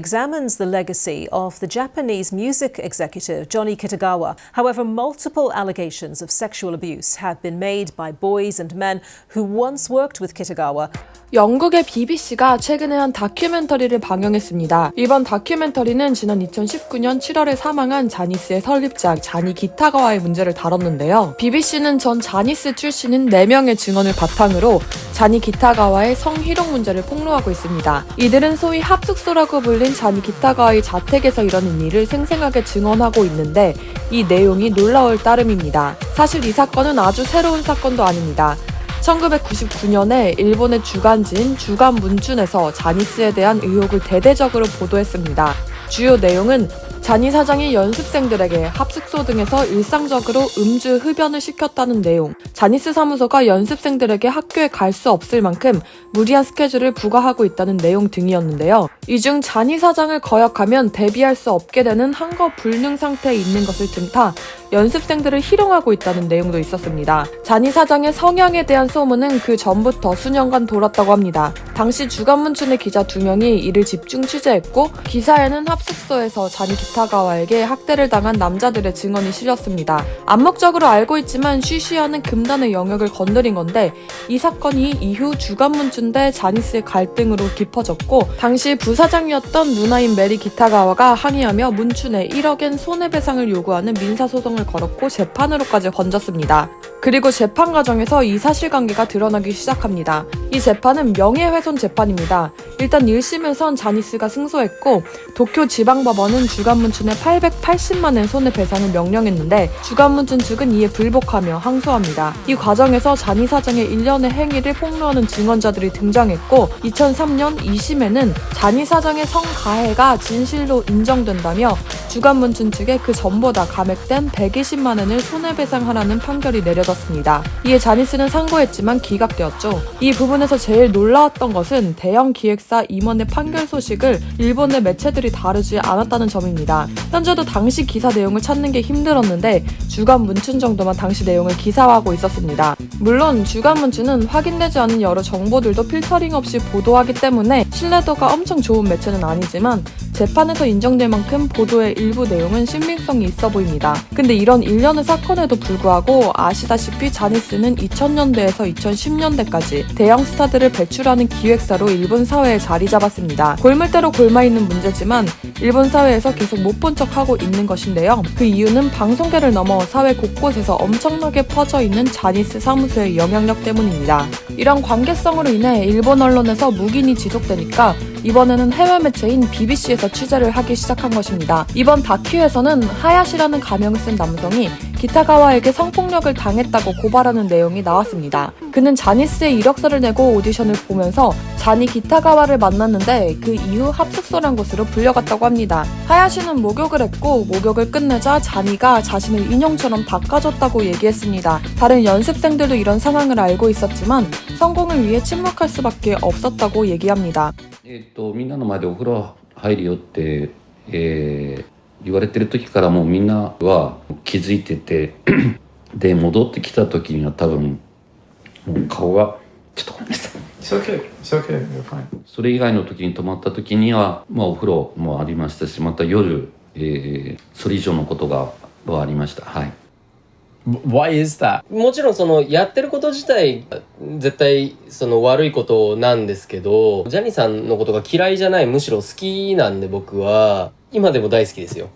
examines the legacy of the Japanese music executive Johnny Kitagawa. However, multiple allegations of sexual abuse have been made by boys and men who once worked with Kitagawa. 영국의 BBC가 최근에 한 다큐멘터리를 방영했습니다. 이번 다큐멘터리는 지난 2019년 7월에 사망한 자니스의 설립자 자니 기타가와의 문제를 다뤘는데요. BBC는 전 자니스 출신인 4명의 증언을 바탕으로 자니 기타가와의 성희롱 문제를 폭로하고 있습니다. 이들은 소위 합숙소라고 불린 자니 기타가와의 자택에서 일어난 일을 생생하게 증언하고 있는데 이 내용이 놀라울 따름입니다. 사실 이 사건은 아주 새로운 사건도 아닙니다. 1999년에 일본의 주간지인 주간 문춘에서 자니스에 대한 의혹을 대대적으로 보도했습니다. 주요 내용은 자니 사장이 연습생들에게 합숙소 등에서 일상적으로 음주 흡연을 시켰다는 내용, 자니스 사무소가 연습생들에게 학교에 갈 수 없을 만큼 무리한 스케줄을 부과하고 있다는 내용 등이었는데요. 이 중 자니 사장을 거역하면 데뷔할 수 없게 되는 한거 불능 상태에 있는 것을 등타 연습생들을 희롱하고 있다는 내용도 있었습니다. 자니 사장의 성향에 대한 소문은 그 전부터 수년간 돌았다고 합니다. 당시 주간문춘의 기자 2명이 이를 집중 취재했고 기사에는 합숙소에서 자니 기타가와에게 학대를 당한 남자들의 증언이 실렸습니다. 암묵적으로 알고 있지만 쉬쉬하는 금단의 영역을 건드린 건데 이 사건이 이후 주간문춘 대 자니스의 갈등으로 깊어졌고 당시 부사장이었던 누나인 메리 기타가와가 항의하며 문춘에 1억엔 손해배상을 요구하는 민사소송을 걸었고 재판으로까지 번졌습니다. 그리고 재판 과정에서 이 사실관계가 드러나기 시작합니다. 이 재판은 명예훼손 재판입니다. 일단 1심에선 자니스가 승소했고 도쿄지방법원은 주간문춘에 880만엔 손해배상을 명령했는데 주간문춘 측은 이에 불복하며 항소합니다. 이 과정에서 자니 사장의 일련의 행위를 폭로하는 증언자들이 등장했고 2003년 2심에는 자니 사장의 성가해가 진실로 인정된다며 주간문춘 측에 그 전보다 감액된 120만엔을 손해배상하라는 판결이 내려졌습니다. 이에 자니스는 상고했지만 기각되었죠. 이 부분에서 제일 놀라웠던 것은 대형 기획사 임원의 판결 소식을 일본의 매체들이 다루지 않았다는 점입니다. 현재도 당시 기사 내용을 찾는 게 힘들었는데 주간문춘 정도만 당시 내용을 기사화하고 있었습니다. 물론 주간문춘은 확인되지 않은 여러 정보들도 필터링 없이 보도하기 때문에 신뢰도가 엄청 좋은 매체는 아니지만 재판에서 인정될 만큼 보도의 일부 내용은 신빙성이 있어 보입니다. 근데 이런 일련의 사건에도 불구하고 아시다시피 자니스는 2000년대에서 2010년대까지 대형 스타들을 배출하는 기획사로 일본 사회에 자리 잡았습니다. 골물대로 골마있는 문제지만 일본 사회에서 계속 못 본 척하고 있는 것인데요. 그 이유는 방송계를 넘어 사회 곳곳에서 엄청나게 퍼져 있는 자니스 사무소의 영향력 때문입니다. 이런 관계성으로 인해 일본 언론에서 묵인이 지속되니까 이번에는 해외 매체인 BBC에서 취재를 하기 시작한 것입니다. 이번 다큐에서는 하야시라는 가명을 쓴 남성이 기타가와에게 성폭력을 당했다고 고발하는 내용이 나왔습니다. 그는 자니스의 이력서를 내고 오디션을 보면서 자니 기타가와를 만났는데 그 이후 합숙소란 곳으로 불려갔다고 합니다. 하야시는 목욕을 했고 목욕을 끝내자 자니가 자신을 인형처럼 바꿔줬다고 얘기했습니다. 다른 연습생들도 이런 상황을 알고 있었지만 성공을 위해 침묵할 수밖에 없었다고 얘기합니다. みんなの前でお風呂入るよって、言われてる時からもうみんなは気づいててで戻ってきた時には多分もう顔がちょっとごめんなさい。It's okay. It's okay. You're fine. それ以外の時に泊まった時には、お風呂もありましたし、また夜、それ以上のことがありました。はい。Why is that? もちろんそのやってること自体絶対その悪いことなんですけど、ジャニーさんのことが嫌いじゃない、むしろ好きなんで僕は今でも大好きですよ。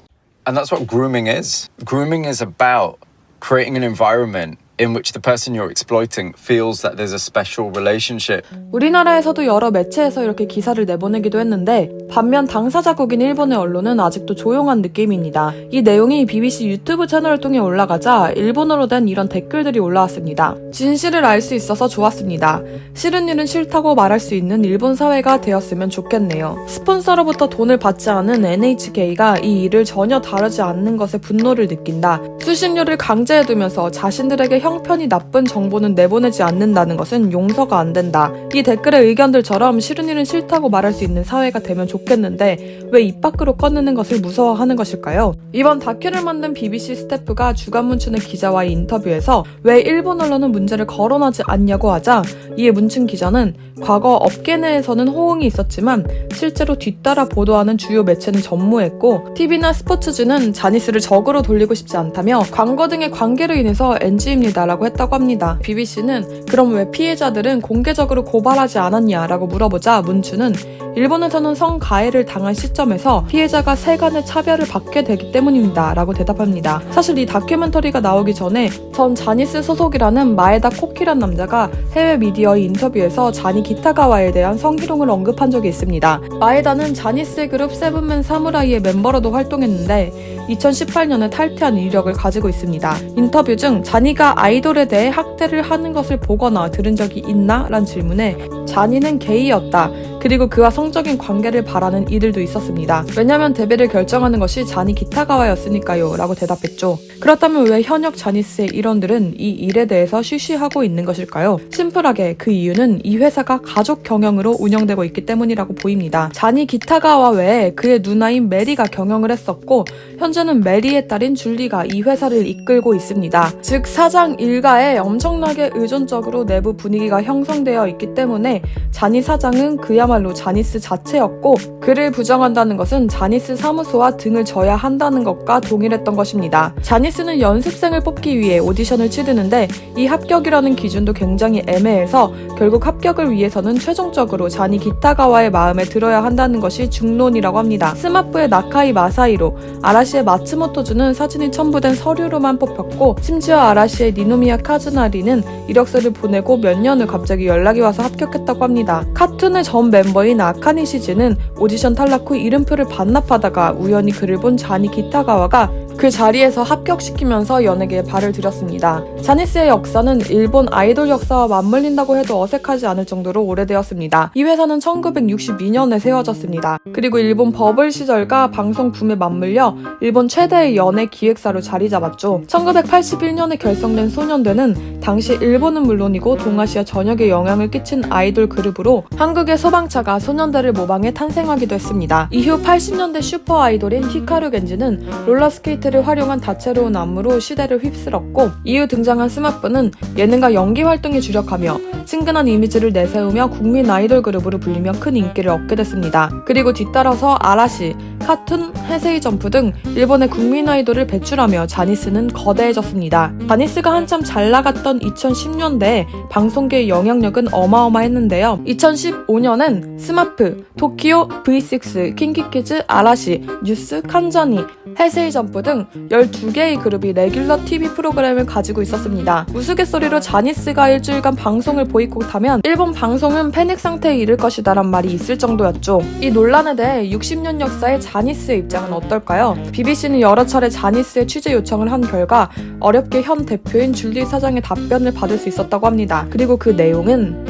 And that's what grooming is. Grooming is about creating an environment in which the person you're exploiting feels that there's a special relationship. 우리나라에서도 여러 매체에서 이렇게 기사를 내보내기도 했는데 반면 당사자국인 일본의 언론은 아직도 조용한 느낌입니다. 이 내용이 BBC 유튜브 채널을 통해 올라가자 일본어로 된 이런 댓글들이 올라왔습니다. 진실을 알 수 있어서 좋았습니다. 싫은 일은 싫다고 말할 수 있는 일본 사회가 되었으면 좋겠네요. 스폰서로부터 돈을 받지 않은 NHK가 이 일을 전혀 다루지 않는 것에 분노를 느낀다. 수신료를 강제해두면서 자신들에게 형편이 나쁜 정보는 내보내지 않는다는 것은 용서가 안 된다. 이 댓글의 의견들처럼 싫은 일은 싫다고 말할 수 있는 사회가 되면 좋겠는데 왜 입 밖으로 꺼내는 것을 무서워하는 것일까요? 이번 다큐를 만든 BBC 스태프가 주간 문춘의 기자와의 인터뷰에서 왜 일본 언론은 문제를 거론하지 않냐고 하자 이에 문춘 기자는 과거 업계 내에서는 호응이 있었지만 실제로 뒤따라 보도하는 주요 매체는 전무했고 TV나 스포츠지는 자니스를 적으로 돌리고 싶지 않다며 광고 등의 관계로 인해서 NG입니다 라고 했다고 합니다. BBC는 그럼 왜 피해자들은 공개적으로 고발하지 않았냐라고 물어보자 문춘은 일본에서는 성가해를 당한 시점에서 피해자가 세간의 차별을 받게 되기 때문입니다 라고 대답합니다. 사실 이 다큐멘터리가 나오기 전에 전 자니스 소속이라는 마에다 코키란 남자가 해외 미디어의 인터뷰에서 자니 기타가와에 대한 성희롱을 언급한 적이 있습니다. 마에다는 자니스의 그룹 세븐맨 사무라이의 멤버로도 활동했는데 2018년에 탈퇴한 이력을 가지고 있습니다. 인터뷰 중 자니가 아이돌에 대해 학대를 하는 것을 보거나 들은 적이 있나? 란 질문에 자니는 게이였다. 그리고 그와 성적인 관계를 바라는 이들도 있었습니다. 왜냐면 데뷔를 결정하는 것이 자니 기타가와였으니까요 라고 대답했죠. 그렇다면 왜 현역 자니스의 일원들은 이 일에 대해서 쉬쉬하고 있는 것일까요? 심플하게 그 이유는 이 회사가 가족 경영으로 운영되고 있기 때문이라고 보입니다. 자니 기타가와 외에 그의 누나인 메리가 경영을 했었고 현재는 메리의 딸인 줄리가 이 회사를 이끌고 있습니다. 즉 사장 일가에 엄청나게 의존적으로 내부 분위기가 형성되어 있기 때문에 자니 사장은 그야말로 자니스 자체였고 그를 부정한다는 것은 자니스 사무소와 등을 져야 한다는 것과 동일했던 것입니다. 자니스는 연습생을 뽑기 위해 오디션을 치르는데 이 합격이라는 기준도 굉장히 애매해서 결국 합격을 위해서는 최종적으로 자니 기타가와의 마음에 들어야 한다는 것이 중론이라고 합니다. 스마프의 나카이 마사히로, 아라시의 마츠모토주는 사진이 첨부된 서류로만 뽑혔고 심지어 아라시의 니노미야 카즈나리는 이력서를 보내고 몇 년 후 갑자기 연락이 와서 합격했다고 합니다. 카툰의 전 멤버인 아카니 시즈는 오디션 탈락 후 이름표를 반납하다가 우연히 그를 본 자니 기타가와가 그 자리에서 합격시키면서 연예계에 발을 들였습니다. 자니스의 역사는 일본 아이돌 역사와 맞물린다고 해도 어색하지 않을 정도로 오래되었습니다. 이 회사는 1962년에 세워졌습니다. 그리고 일본 버블 시절과 방송 붐에 맞물려 일본 최대의 연예 기획사로 자리 잡았죠. 1981년에 결성된 소년대는 당시 일본은 물론이고 동아시아 전역에 영향을 끼친 아이돌 그룹으로 한국의 소방차가 소년대를 모방해 탄생하기도 했습니다. 이후 80년대 슈퍼 아이돌인 히카루 겐지는 롤러스케이트를 활용한 다채로운 안무로 시대를 휩쓸었고 이후 등장한 스마프는 예능과 연기 활동에 주력하며 친근한 이미지를 내세우며 국민 아이돌 그룹으로 불리며 큰 인기를 얻게 됐습니다. 그리고 뒤따라서 아라시, 카툰, 헤세이 점프 등 일본의 국민 아이돌을 배출하며 자니스는 거대해졌습니다. 자니스가 한참 잘 나갔던 2010년대에 방송계의 영향력은 어마어마했는데요. 2015년엔 스마프, 토키오, V6, 킹키키즈, 아라시, 뉴스, 칸자니, 헤세이 점프 등 12개의 그룹이 레귤러 TV 프로그램을 가지고 있었습니다. 우스갯소리로 자니스가 일주일간 방송을 보이콧하면 일본 방송은 패닉 상태에 이를 것이다란 말이 있을 정도였죠. 이 논란에 대해 60년 역사의 자니스의 입장은 어떨까요? BBC는 여러 차례 자니스의 취재 요청을 한 결과 어렵게 현 대표인 줄리 사장의 답변을 받을 수 있었다고 합니다. 그리고 그 내용은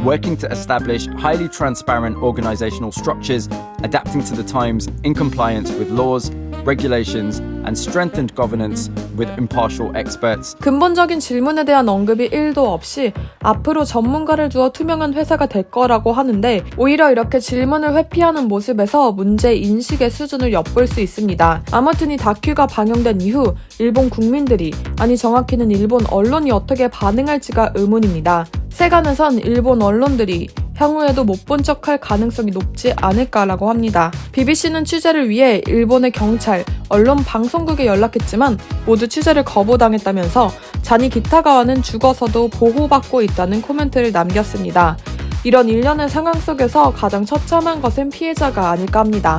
working to establish highly transparent organizational structures, adapting to the times in compliance with laws, regulations, and strengthened governance with impartial experts. 근본적인 질문에 대한 언급이 1도 없이 앞으로 전문가를 두어 투명한 회사가 될 거라고 하는데 오히려 이렇게 질문을 회피하는 모습에서 문제 인식의 수준을 엿볼 수 있습니다. 아무튼 이 다큐가 방영된 이후 일본 국민들이, 아니 정확히는 일본 언론이 어떻게 반응할지가 의문입니다. 세간에선 일본 언론들이 향후에도 못 본 척할 가능성이 높지 않을까라고 합니다. BBC는 취재를 위해 일본의 경찰, 언론 방송국에 연락했지만 모두 취재를 거부당했다면서 자니 기타가와는 죽어서도 보호받고 있다는 코멘트를 남겼습니다. 이런 일련의 상황 속에서 가장 처참한 것은 피해자가 아닐까 합니다.